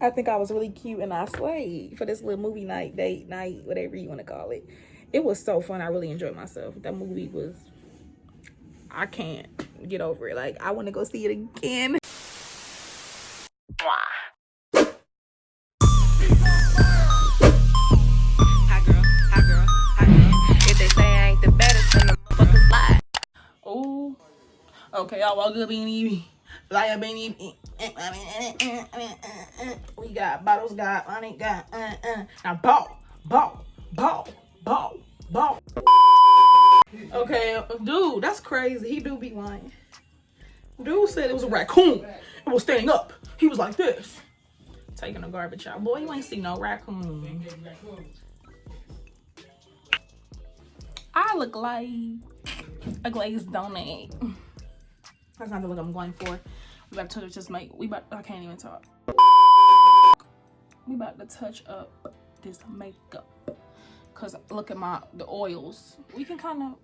I think I was really cute and I slayed for this little movie night, date night, whatever you want to call it. It was so fun. I really enjoyed myself. That movie was, I can't get over it. Like, I want to go see it again. Oh, okay, y'all walk up in fly up in we got bottles, got money, got now ball. Okay, dude, that's crazy. He do be lying. Dude said it was a raccoon. It was standing up. He was like this, taking the garbage out. Boy, you ain't see no raccoon. I look like a glazed donut. That's not the look I'm going for. We about to just make, I can't even talk. We about to touch up this makeup. Cause look at the oils. We can kind of,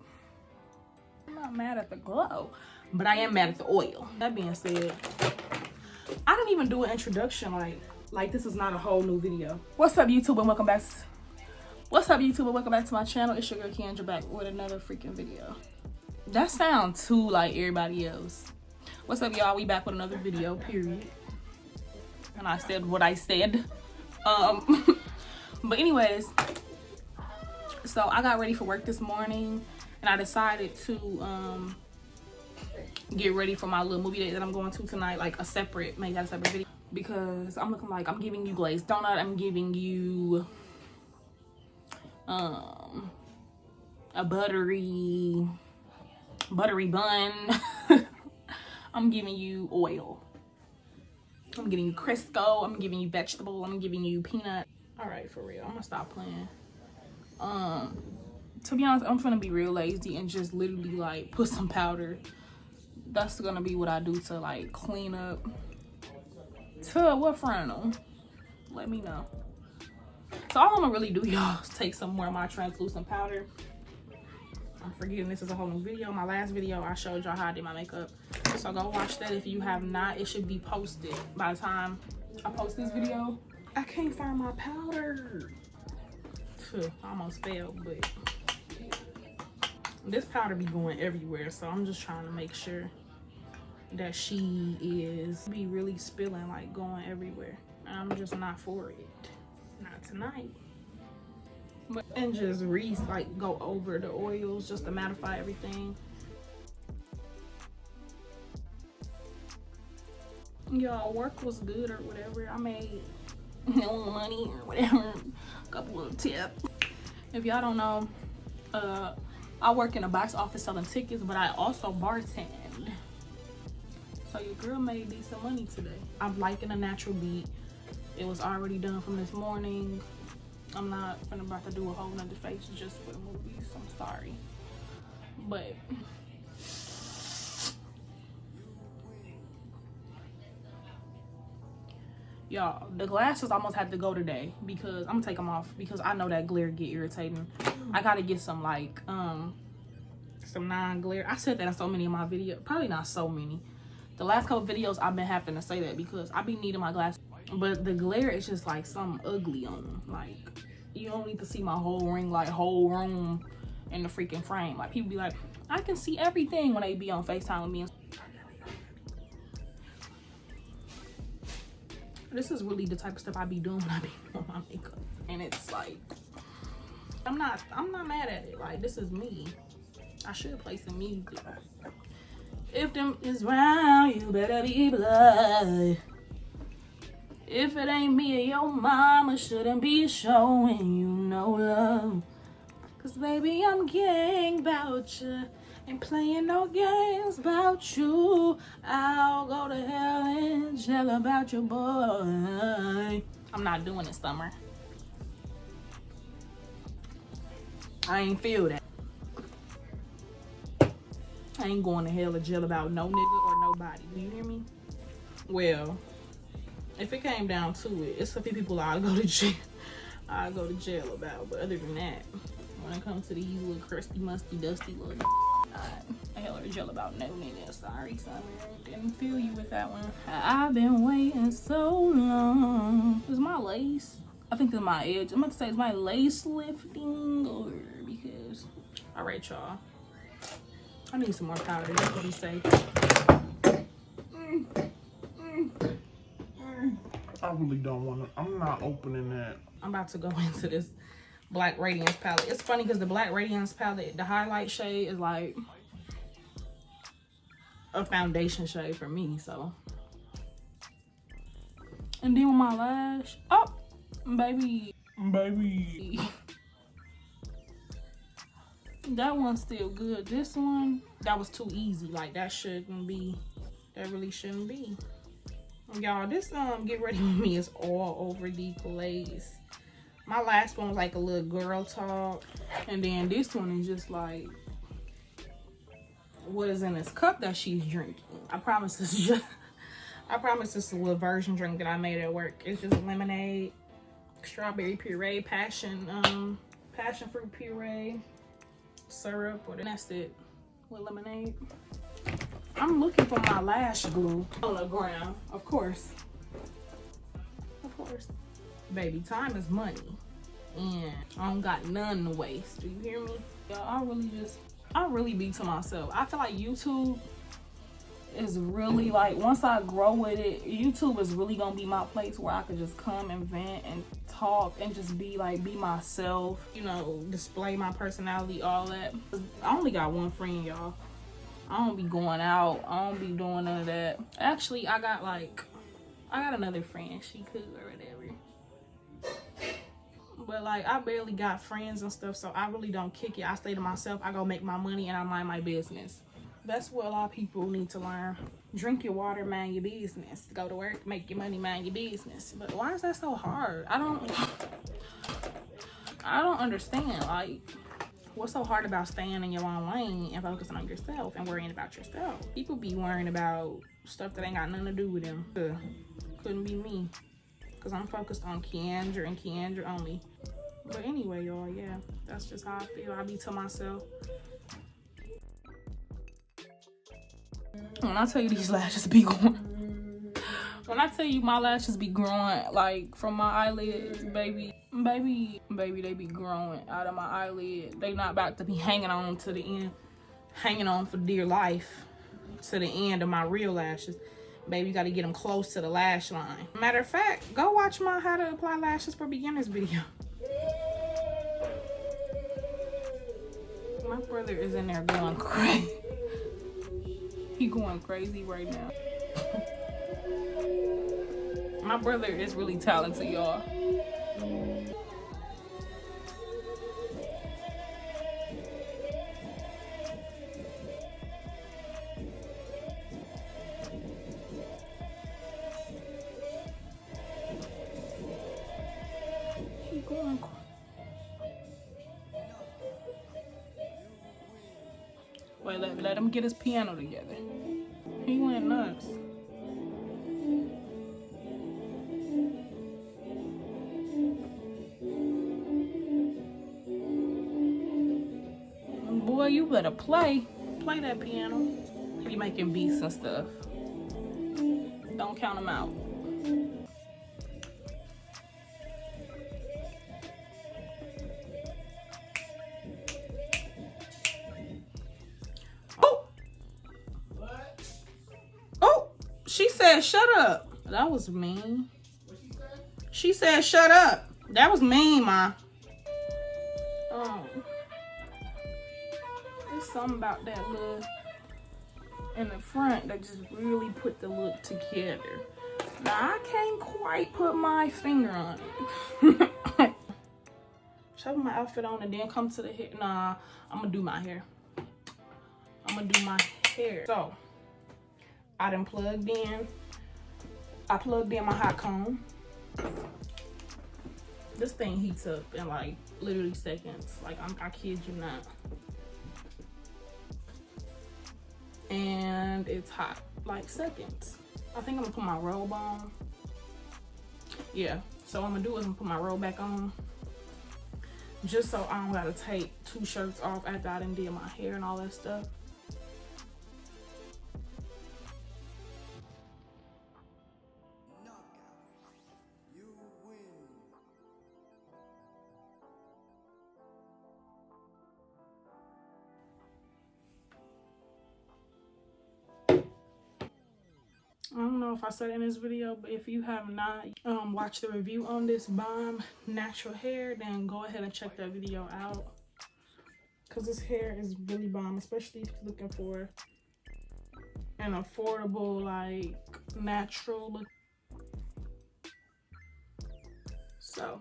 I'm not mad at the glow, but I am mad at the oil. That being said, I didn't even do an introduction. Like this is not a whole new video. What's up, YouTube, and welcome back. What's up, YouTube, and welcome back to my channel. It's your girl Keandra back with another freaking video. That sounds too like everybody else. What's up, y'all? We back with another video, period. And I said what I said. But anyways, so I got ready for work this morning and I decided to get ready for my little movie date that I'm going to tonight, like a separate video, because I'm looking like I'm giving you glazed donut, I'm giving you a buttery bun. I'm giving you oil, I'm giving you Crisco, I'm giving you vegetable, I'm giving you peanut. All right, for real, I'm gonna stop playing. To be honest, I'm gonna be real lazy and just literally like put some powder. That's gonna be what I do to like clean up. To what frontal? Let me know. So all I'm gonna really do, y'all, is take some more of my translucent powder. I'm forgetting this is a whole new video. My last video, I showed y'all how I did my makeup. So go watch that if you have not. It should be posted by the time I post this video. I can't find my powder. I almost failed, but this powder be going everywhere. So I'm just trying to make sure that she is be really spilling, like going everywhere. I'm just not for it. Not tonight. And just go over the oils just to mattify everything. Y'all, work was good or whatever. I made no money or whatever. A couple of tips. If y'all don't know, I work in a box office selling tickets, but I also bartend. So your girl made decent money today. I'm liking a natural beat. It was already done from this morning. I'm not about to do a whole nother face just for the movies. I'm sorry. But y'all, the glasses almost had to go today because I'm gonna take them off because I know that glare get irritating. I gotta get some like some non-glare. I said that in so many of my videos. Probably not so many. The last couple videos I've been having to say that because I be needing my glasses. But the glare is just like something ugly on them. Like, you don't need to see my whole ring, like whole room in the freaking frame. Like, people be like, I can see everything when they be on FaceTime with me. This is really the type of stuff I be doing when I be doing my makeup. And it's like, I'm not mad at it. Like, this is me. I should play some music. If them is round, you better be blood. If it ain't me or your mama, shouldn't be showing you no love. Cause baby, I'm gang about you. Ain't playing no games about you. I'll go to hell and jail about your boy. I'm not doing it, Summer. I ain't feel that. I ain't going to hell or jail about no nigga or nobody. Do you hear me? Well, if it came down to it, it's a few people I'll go to jail about. But other than that, when it comes to these little crusty, musty, dusty little not a hell or jail about no nigga. Sorry, Summer. Didn't feel you with that one. I've been waiting so long. lace. I think it's my edge. I'm about to say it's my lace lifting or because. All right, y'all. I need some more powder. That's what he say. I really don't want to. I'm not opening that. I'm about to go into this Black Radiance palette. It's funny because the Black Radiance palette, the highlight shade is like a foundation shade for me. So, and then with my lash, oh, baby, that one's still good. This one, that was too easy. Like that shouldn't be. That really shouldn't be. Y'all, this Get Ready With Me is all over the place. My last one was like a little girl talk. And then this one is just like what is in this cup that she's drinking. I promise this is just I promise this is a little version drink that I made at work. It's just lemonade, strawberry puree, passion fruit puree, syrup, and that's it with lemonade. I'm looking for my lash glue on the ground, of course. Of course. Baby, time is money. And I don't got none to waste. Do you hear me? Y'all, I really be to myself. I feel like YouTube is really like, once I grow with it, YouTube is really gonna be my place where I could just come and vent and talk and just be like, be myself, you know, display my personality, all that. I only got one friend, y'all. I don't be going out. I don't be doing none of that. Actually, I got another friend. She cool or whatever. But like, I barely got friends and stuff, so I really don't kick it. I stay to myself. I go make my money and I mind my business. That's what a lot of people need to learn. Drink your water, mind your business. Go to work, make your money, mind your business. But why is that so hard? I don't understand. Like, what's so hard about staying in your own lane and focusing on yourself and worrying about yourself? People be worrying about stuff that ain't got nothing to do with them. Couldn't be me. Because I'm focused on Keandra and Keandra only. But anyway, y'all, yeah. That's just how I feel. I be to myself. When I tell you these lashes be growing. When I tell you my lashes be growing, like, from my eyelids, baby, they be growing out of my eyelid. They not about to be hanging on to the end, hanging on for dear life to the end of my real lashes. Baby, you got to get them close to the lash line. Matter of fact, go watch my How to Apply Lashes for Beginners video. My brother is in there going crazy. He going crazy right now. My brother is really talented, y'all. He going crazy. Wait, let him get his piano together. He went nuts. Boy, you better play that piano. He be making beats and stuff. Don't count him out. Oh! What? Oh! She said, shut up. That was mean. What she said, shut up. That was mean, Ma. Oh. There's something about that look in the front that just really put the look together. Now, I can't quite put my finger on it. Show my outfit on and then come to the hair. Nah, I'm gonna do my hair. So, I done plugged in. I plugged in my hot comb. This thing heats up in like literally seconds. Like, I kid you not. And it's hot, like seconds. I think I'm gonna put my robe on. Yeah, so what I'm gonna do is I'm gonna put my robe back on. Just so I don't gotta take 2 shirts off after I done did my hair and all that stuff. know if I said it in this video, but if you have not watched the review on this bomb natural hair, then go ahead and check that video out, because this hair is really bomb, especially if you're looking for an affordable, like, natural look. So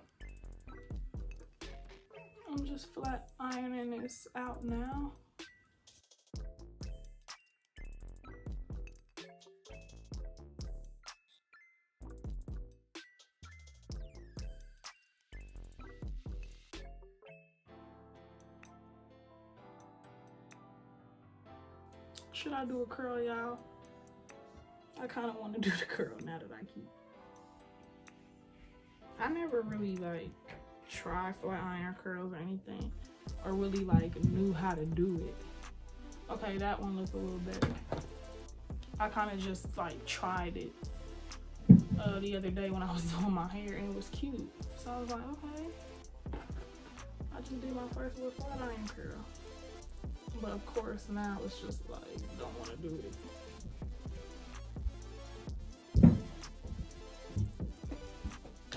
I'm just flat ironing this out now. Should I do a curl, y'all? I kind of want to do the curl now that I never really like tried flat iron curls or anything, or really like knew how to do it. Okay, that one looks a little better. I kind of just like tried it the other day when I was doing my hair, and it was cute. So I was like, okay, I just did my first little flat iron curl. But of course now it's just like, don't want to do it.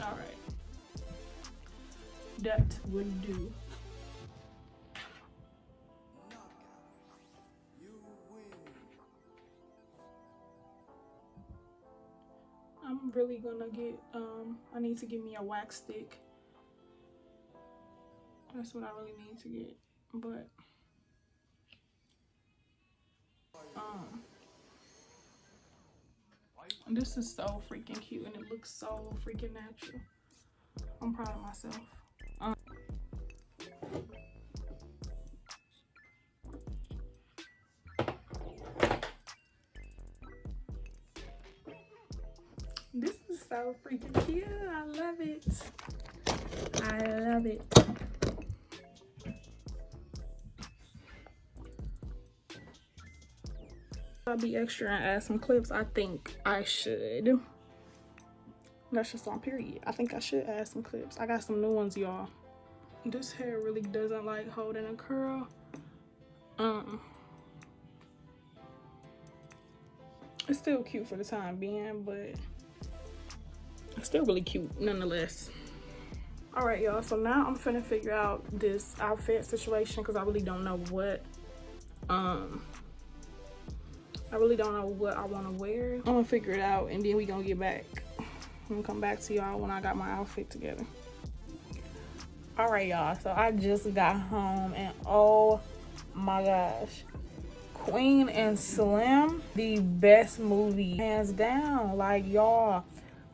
All right, that will do. I'm really gonna get, I need to get me a wax stick. That's what I really need to get, but this is so freaking cute and it looks so freaking natural. I'm proud of myself. This is so freaking cute. I love it. I love it. I'll be extra and add some clips. I think I should. That's just on period. I think I should add some clips. I got some new ones, y'all. This hair really doesn't like holding a curl. It's still cute for the time being, but it's still really cute nonetheless. All right, y'all, so now I'm finna figure out this outfit situation, because I really don't know what I want to wear. I'm gonna figure it out, and then we gonna get back. I'm gonna come back to y'all when I got my outfit together. All right, y'all, so I just got home, and oh my gosh, Queen and Slim, the best movie hands down. Like, y'all,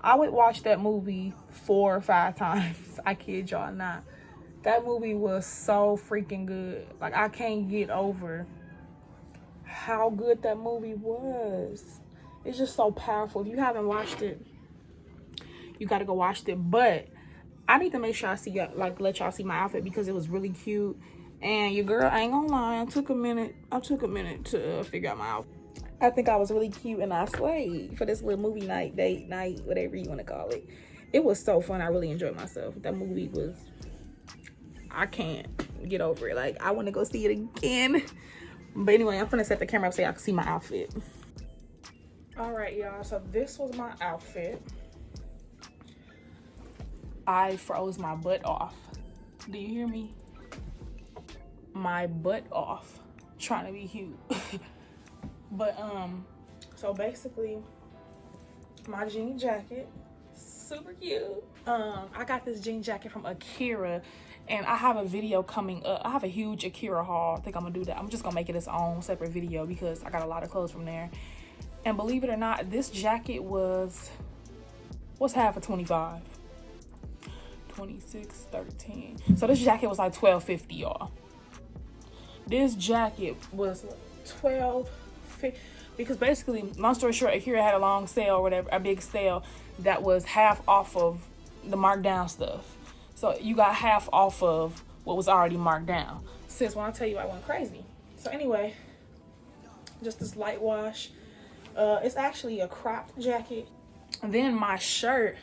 I would watch that movie 4 or 5 times. I kid y'all not. That movie was so freaking good. Like, I can't get over how good that movie was. It's just so powerful. If you haven't watched it, you gotta go watch it. But I need to make sure I see y'all, like, let y'all see my outfit, because it was really cute. And your girl, I ain't gonna lie, I took a minute to figure out my outfit. I think I was really cute, and I slayed for this little movie night, date night, whatever you want to call it. It was so fun. I really enjoyed myself. That movie was, I can't get over it. Like, I want to go see it again. But anyway, I'm gonna set the camera up so y'all can see my outfit. All right, y'all, so this was my outfit. I froze my butt off. Do you hear me? My butt off trying to be cute. But so basically, my jean jacket, super cute. I got this jean jacket from Akira, and I have a video coming up. I have a huge Akira haul. I think I'm gonna do that. I'm just gonna make it its own separate video, because I got a lot of clothes from there. And believe it or not, this jacket was, what's half of 25? 26, 13. So this jacket was like $12.50, y'all. This jacket was $12.50, because basically, long story short, Akira had a long sale or whatever, a big sale that was half off of the marked down stuff. So you got half off of what was already marked down. Sis, when I tell you, I went crazy. So anyway, just this light wash. It's actually a cropped jacket. And then my shirt.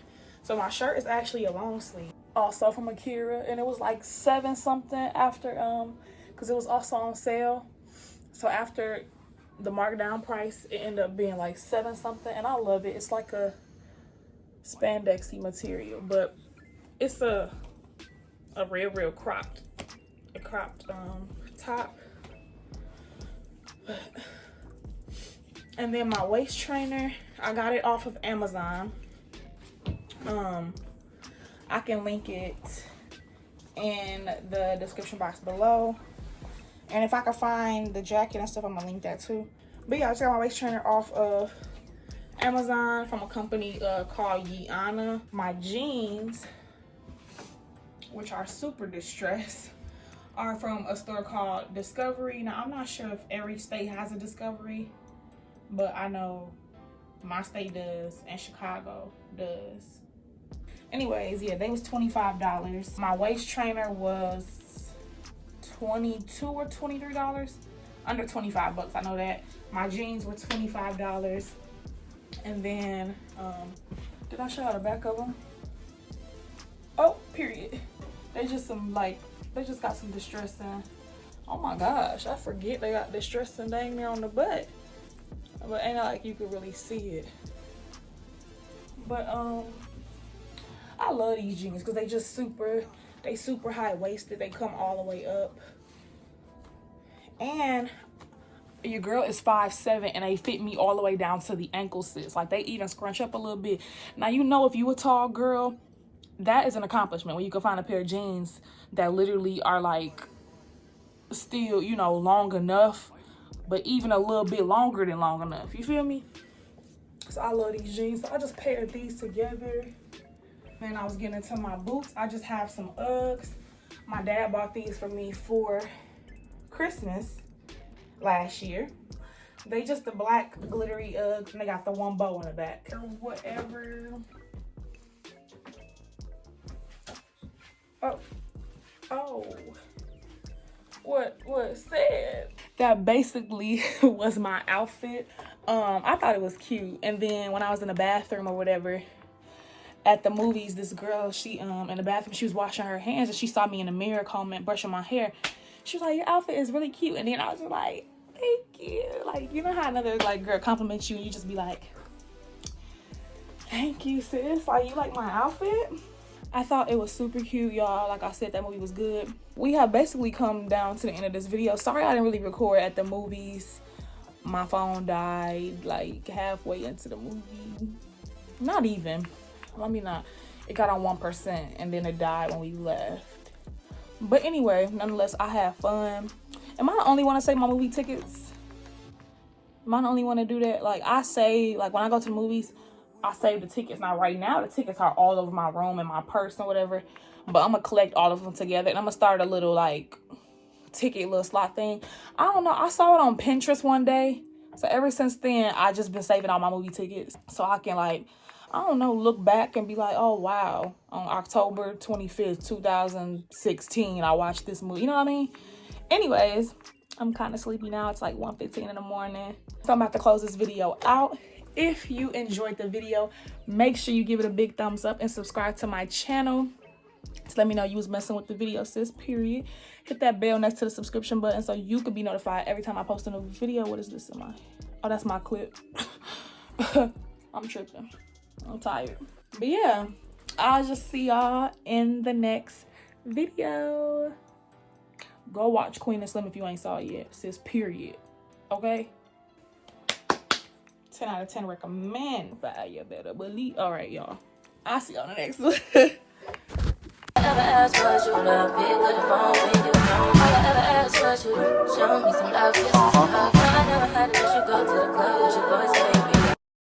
So my shirt is actually a long sleeve, also from Akira, and it was like 7 something after, because it was also on sale. So after the markdown price, it ended up being like 7 something, and I love it. It's like a spandexy material, but it's a real cropped top. And then my waist trainer, I got it off of Amazon. I can link it in the description box below. And if I can find the jacket and stuff, I'm gonna link that too. But yeah, I just got my waist trainer off of Amazon from a company called Keandraahzhane. My jeans, which are super distressed, are from a store called Discovery. Now, I'm not sure if every state has a Discovery, but I know my state does and Chicago does. Anyways, yeah, they was $25. My waist trainer was $22 or $23. Under 25 bucks, I know that. My jeans were $25. And then, did I show you the back of them? Oh, period. They just got some distressing. Oh my gosh, I forget they got distressing dang near on the butt. But ain't like you could really see it. But I love these jeans because they super high-waisted. They come all the way up. And your girl is 5'7" and they fit me all the way down to the ankle sis. Like, they even scrunch up a little bit. Now, you know, if you a tall girl, that is an accomplishment when you can find a pair of jeans that literally are like still, you know, long enough, but even a little bit longer than long enough. You feel me? So I love these jeans. So I just paired these together. Then I was getting into my boots. I just have some Uggs. My dad bought these for me for Christmas last year. They just the black glittery Uggs, and they got the one bow in the back or whatever. Oh, what said? That basically was my outfit. I thought it was cute. And then when I was in the bathroom or whatever at the movies, this girl, she in the bathroom, she was washing her hands and she saw me in the mirror brushing my hair. She was like, your outfit is really cute. And then I was just like, thank you. Like, you know how another like girl compliments you and you just be like, thank you, sis. Like, you like my outfit? I thought it was super cute, y'all. Like I said, that movie was good. We have basically come down to the end of this video. Sorry I didn't really record at the movies. My phone died like halfway into the movie. Not even. Let me not. It got on 1% and then it died when we left. But anyway, nonetheless, I had fun. Am I the only one to say my movie tickets? Am I the only one to do that? Like, I say, like, when I go to the movies, I save the tickets. Now, right now, the tickets are all over my room and my purse and whatever. But I'm going to collect all of them together. And I'm going to start a little, like, little slot thing. I don't know. I saw it on Pinterest one day. So, ever since then, I just been saving all my movie tickets. So, I can, like, I don't know, look back and be like, oh, wow. On October 25th, 2016, I watched this movie. You know what I mean? Anyways, I'm kind of sleepy now. It's like 1:15 in the morning. So, I'm about to close this video out. If you enjoyed the video, make sure you give it a big thumbs up and subscribe to my channel to let me know you was messing with the video, sis, period. Hit that bell next to the subscription button so you can be notified every time I post a new video. What is this in my... Oh, that's my clip. I'm tripping. I'm tired. But yeah, I'll just see y'all in the next video. Go watch Queen and Slim if you ain't saw it yet, sis, period. Okay? 10 out of 10 recommend. But you better believe. All right, y'all. I'll see y'all in the next one. All I ever asked was you to pick up the phone when you home. All I ever asked was you to show me some love, kisses, and hugs. No, I never had to let you go to the club with your boys.